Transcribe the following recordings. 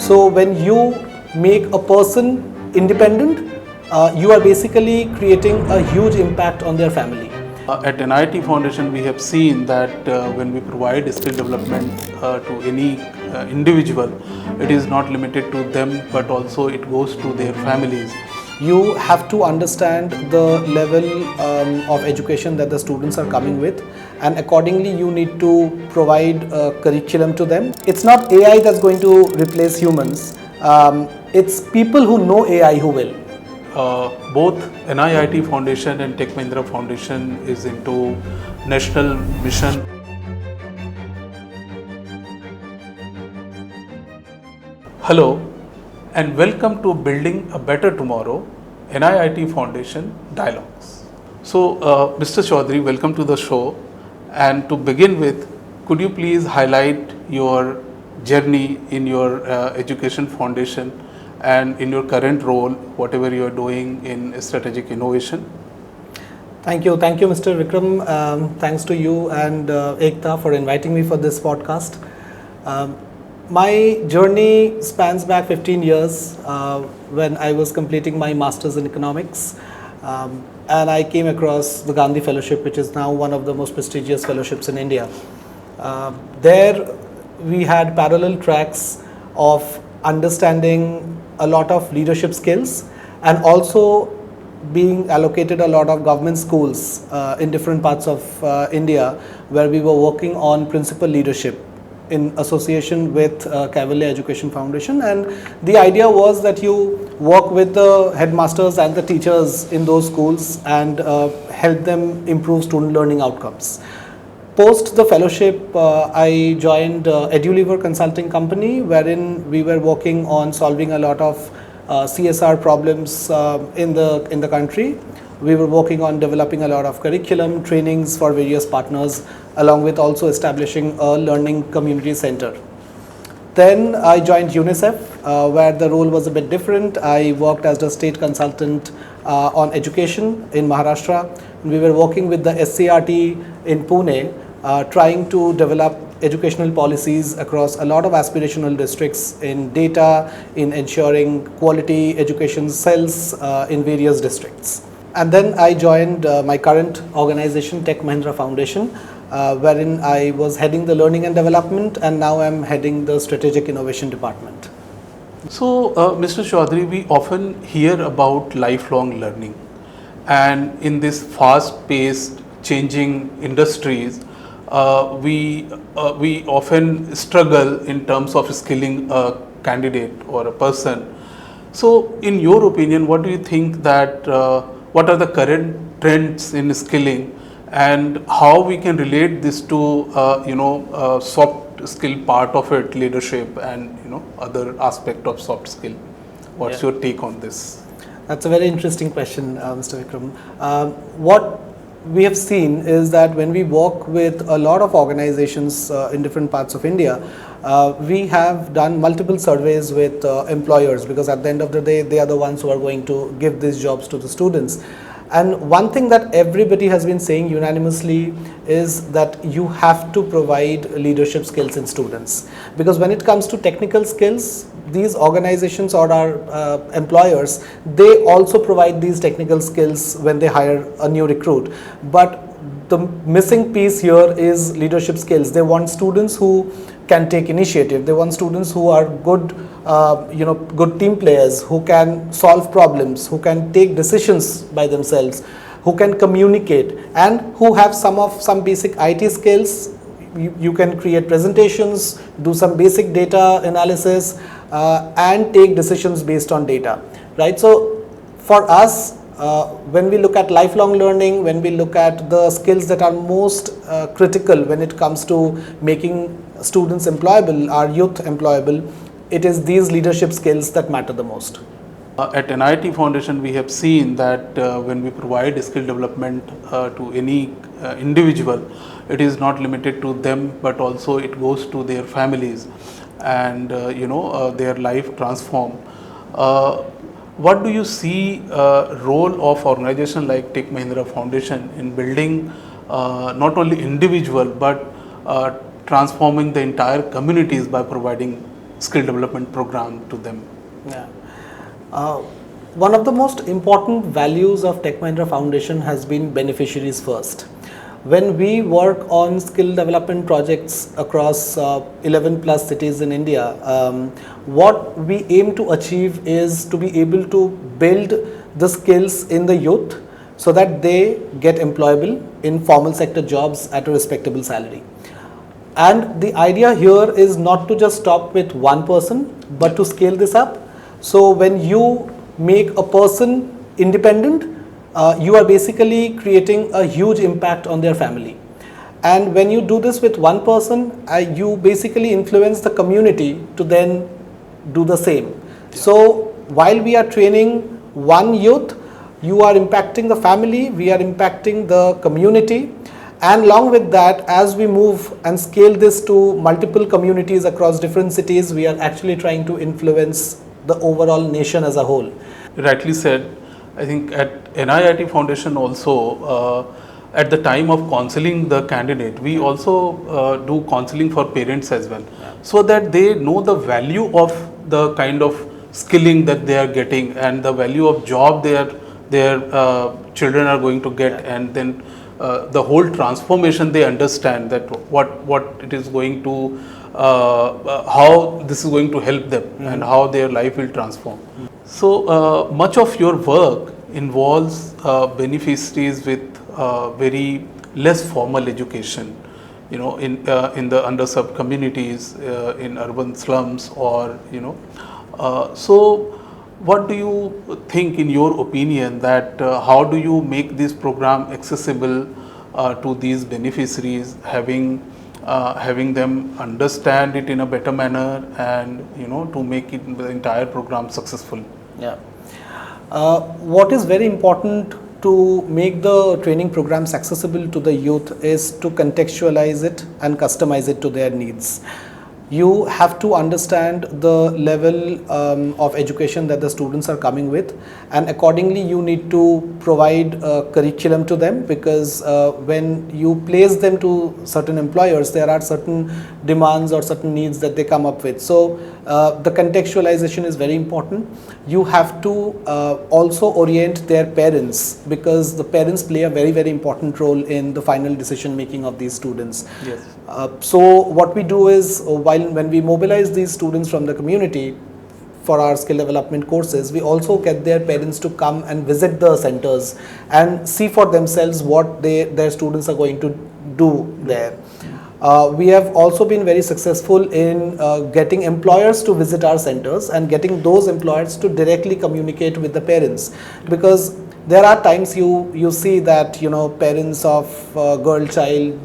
So when you make a person independent, you are basically creating a huge impact on their family. At NIIT Foundation, we have seen that when we provide skill development to any individual, it is not limited to them, but also it goes to their families. You have to understand the level of education that the students are coming with, and accordingly you need to provide a curriculum to them. It's not AI that's going to replace humans, it's people who know AI who will. Both NIIT Foundation and Tech Mahindra Foundation is into national mission. Hello and welcome to Building a Better Tomorrow, NIIT Foundation Dialogues. So Mr. Chowdhury, welcome to the show, and to begin with, could you please highlight your journey in your education foundation and in your current role, whatever you are doing in strategic innovation? Thank you, Mr. Vikram. Thanks to you and Ekta for inviting me for this podcast. My journey spans back 15 years when I was completing my Masters in Economics, and I came across the Gandhi Fellowship, which is now one of the most prestigious fellowships in India. There we had parallel tracks of understanding a lot of leadership skills and also being allocated a lot of government schools in different parts of India, where we were working on principal leadership in association with Cavalier Education Foundation. And the idea was that you work with the headmasters and the teachers in those schools and help them improve student learning outcomes. Post the fellowship, I joined EduLever Consulting Company, wherein we were working on solving a lot of CSR problems in the country. We were working on developing a lot of curriculum, trainings for various partners, along with also establishing a learning community center. Then I joined UNICEF, where the role was a bit different. I worked as a state consultant on education in Maharashtra. We were working with the SCRT in Pune, trying to develop educational policies across a lot of aspirational districts in data, in ensuring quality education cells in various districts. And then I joined my current organization, Tech Mahindra Foundation, wherein I was heading the learning and development, and now I'm heading the strategic innovation department. So Mr. Chowdhury, we often hear about lifelong learning, and in this fast-paced changing industries, we often struggle in terms of skilling a candidate or a person. So in your opinion, what do you think that what are the current trends in skilling, and how we can relate this to soft skill part of it, leadership and other aspect of soft skill? What's your take on this? That's a very interesting question, Mr. Vikram. What we have seen is that when we work with a lot of organizations in different parts of India, we have done multiple surveys with employers, because at the end of the day, they are the ones who are going to give these jobs to the students. And one thing that everybody has been saying unanimously is that you have to provide leadership skills in students, because when it comes to technical skills, these organizations or our employers, they also provide these technical skills when they hire a new recruit. But the missing piece here is leadership skills. They want students who can take initiative. They want students who are good, good team players, who can solve problems, who can take decisions by themselves, who can communicate, and who have some basic IT skills. You can create presentations, do some basic data analysis, and take decisions based on data, right? So for us, when we look at lifelong learning, when we look at the skills that are most critical when it comes to making students employable, our youth employable, it is these leadership skills that matter the most. At NIIT Foundation, we have seen that when we provide skill development to any individual, it is not limited to them, but also it goes to their families and their life transform. What do you see role of organization like Tech Mahindra Foundation in building not only individual but transforming the entire communities by providing skill development program to them? Yeah. Uh, One of the most important values of Tech Mahindra Foundation has been beneficiaries first. When we work on skill development projects across 11 plus cities in India, what we aim to achieve is to be able to build the skills in the youth so that they get employable in formal sector jobs at a respectable salary. And the idea here is not to just stop with one person, but to scale this up. So when you make a person independent, you are basically creating a huge impact on their family. And when you do this with one person, you basically influence the community to then do the same. So while we are training one youth, you are impacting the family, we are impacting the community. And along with that, as we move and scale this to multiple communities across different cities, we are actually trying to influence the overall nation as a whole. Rightly said. I think at NIIT Foundation also, at the time of counseling the candidate, we also do counseling for parents as well, so that they know the value of the kind of skilling that they are getting and the value of job their children are going to get, and then the whole transformation they understand that what it is going to, how this is going to help them and how their life will transform. So much of your work involves beneficiaries with very less formal education, in the underserved communities, in urban slums, or so what do you think, in your opinion, that how do you make this program accessible to these beneficiaries, having them understand it in a better manner, and to make it the entire program successful? Yeah. What is very important to make the training programs accessible to the youth is to contextualize it and customize it to their needs. You have to understand the level of education that the students are coming with, and accordingly you need to provide a curriculum to them, because when you place them to certain employers, there are certain demands or certain needs that they come up with. So the contextualization is very important. You have to also orient their parents, because the parents play a very, very important role in the final decision making of these students. Yes. So what we do is, when we mobilize these students from the community for our skill development courses, we also get their parents to come and visit the centers and see for themselves what their students are going to do there. We have also been very successful in getting employers to visit our centers and getting those employers to directly communicate with the parents, because there are times you see that parents of girl child,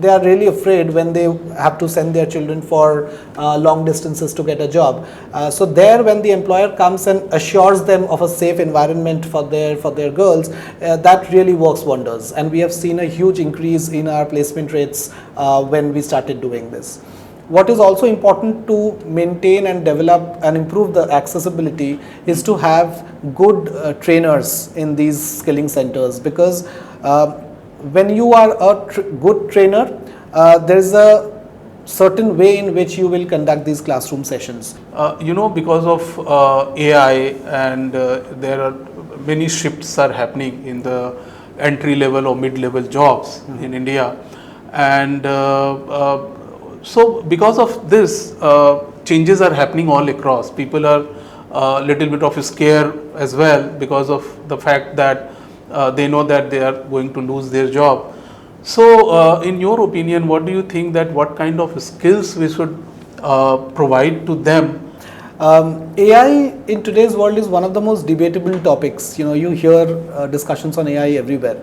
they are really afraid when they have to send their children for long distances to get a job. So there, when the employer comes and assures them of a safe environment for their girls, that really works wonders. And we have seen a huge increase in our placement rates when we started doing this. What is also important to maintain and develop and improve the accessibility is to have good trainers in these skilling centers, because when you are a good trainer, there is a certain way in which you will conduct these classroom sessions. Because of AI, and there are many shifts are happening in the entry level or mid level jobs in India, and so because of this, changes are happening all across. People are a little bit of scare as well, because of the fact that they know that they are going to lose their job. So in your opinion, what do you think, that what kind of skills we should provide to them? AI in today's world is one of the most debatable topics. You hear discussions on AI everywhere,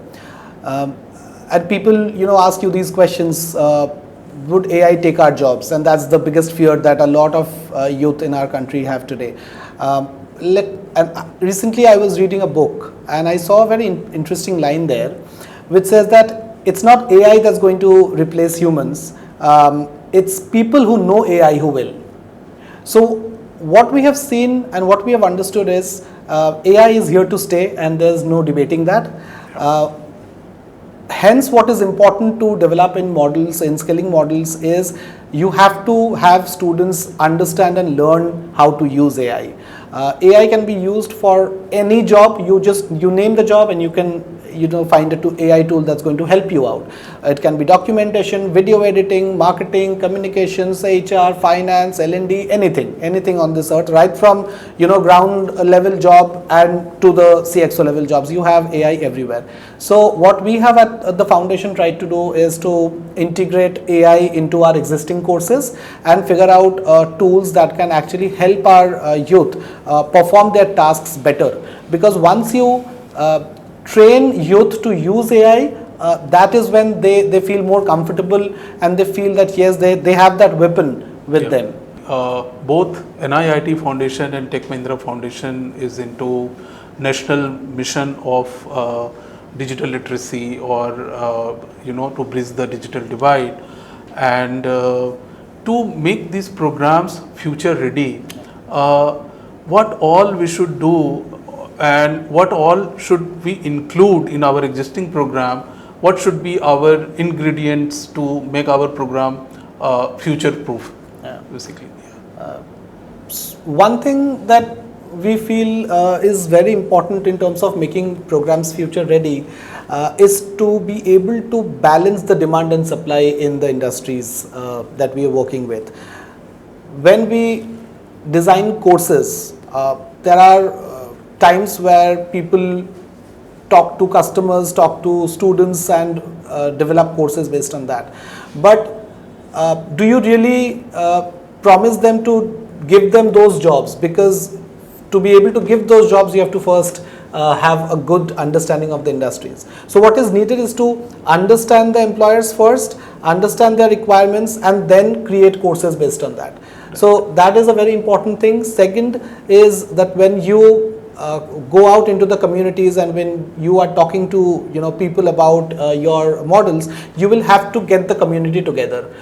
and people ask you these questions. Would AI take our jobs? And that's the biggest fear that a lot of youth in our country have today. Recently I was reading a book and I saw a very interesting line there, which says that it's not AI that's going to replace humans, it's people who know AI who will. So what we have seen and what we have understood is AI is here to stay, and there's no debating that. hence what is important to develop in models, in skilling models, is you have to have students understand and learn how to use AI. AI can be used for any job. You name the job and you can find a AI tool that's going to help you out. It can be documentation, video editing, marketing, communications, HR, finance, L&D, anything on this earth, right from ground level job and to the CXO level jobs. You have AI everywhere. So what we have at the foundation tried to do is to integrate AI into our existing courses and figure out tools that can actually help our youth perform their tasks better. Because once you train youth to use AI, that is when they feel more comfortable and they feel that yes, they have that weapon with them. Both NIIT Foundation and Tech Mahindra Foundation is into national mission of digital literacy, or to bridge the digital divide, and to make these programs future ready. What all we should do and what all should we include in our existing program? What should be our ingredients to make our program future proof, basically? One thing that we feel is very important in terms of making programs future ready is to be able to balance the demand and supply in the industries that we are working with. When we design courses, there are times where people talk to customers, talk to students and develop courses based on that. But do you really promise them to give them those jobs? Because to be able to give those jobs, you have to first have a good understanding of the industries. So what is needed is to understand the employers first, understand their requirements, and then create courses based on that. So that is a very important thing. Second is that when you go out into the communities and when you are talking to people about your models, you will have to get the community together.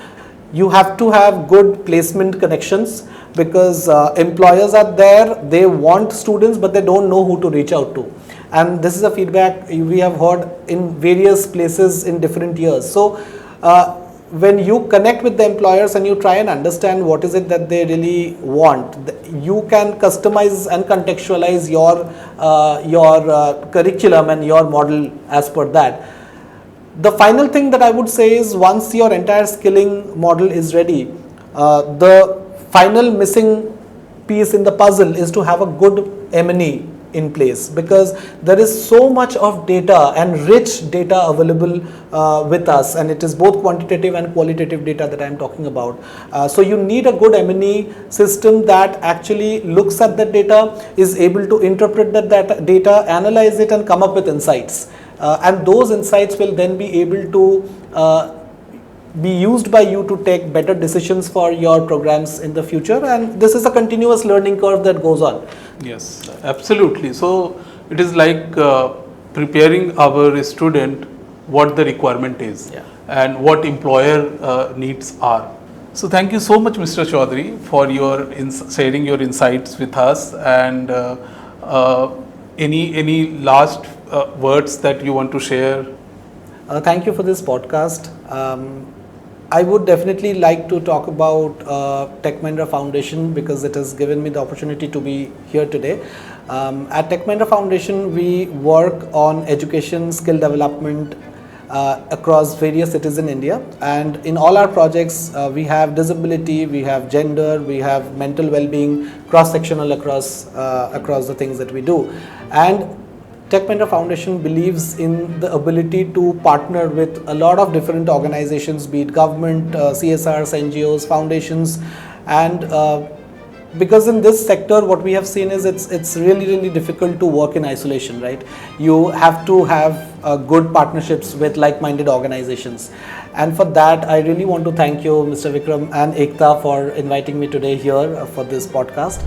You have to have good placement connections, because employers are there, they want students, but they don't know who to reach out to. And this is a feedback we have heard in various places in different years. So when you connect with the employers and you try and understand what is it that they really want, you can customize and contextualize your curriculum and your model as per that. The final thing that I would say is, once your entire skilling model is ready, the final missing piece in the puzzle is to have a good M&E in place, because there is so much of data and rich data available with us, and it is both quantitative and qualitative data that I am talking about. So you need a good M&E system that actually looks at the data, is able to interpret that data, analyze it and come up with insights. And those insights will then be able to be used by you to take better decisions for your programs in the future, and this is a continuous learning curve that goes on. Yes, absolutely. So it is like preparing our student what the requirement is, and what employer needs are. So thank you so much, Mr. Chowdhury, for your sharing your insights with us, and any last words that you want to share? Thank you for this podcast. I would definitely like to talk about Tech Mahindra Foundation, because it has given me the opportunity to be here today. At Tech Mahindra Foundation, we work on education, skill development across various cities in India, and in all our projects we have disability, we have gender, we have mental well-being, cross-sectional across the things that we do. And Tech Mahindra Foundation believes in the ability to partner with a lot of different organizations, be it government, CSRs, NGOs, foundations, and because in this sector what we have seen is it's really difficult to work in isolation, right? You have to have good partnerships with like-minded organizations, and for that I really want to thank you, Mr. Vikram and Ekta, for inviting me today here for this podcast.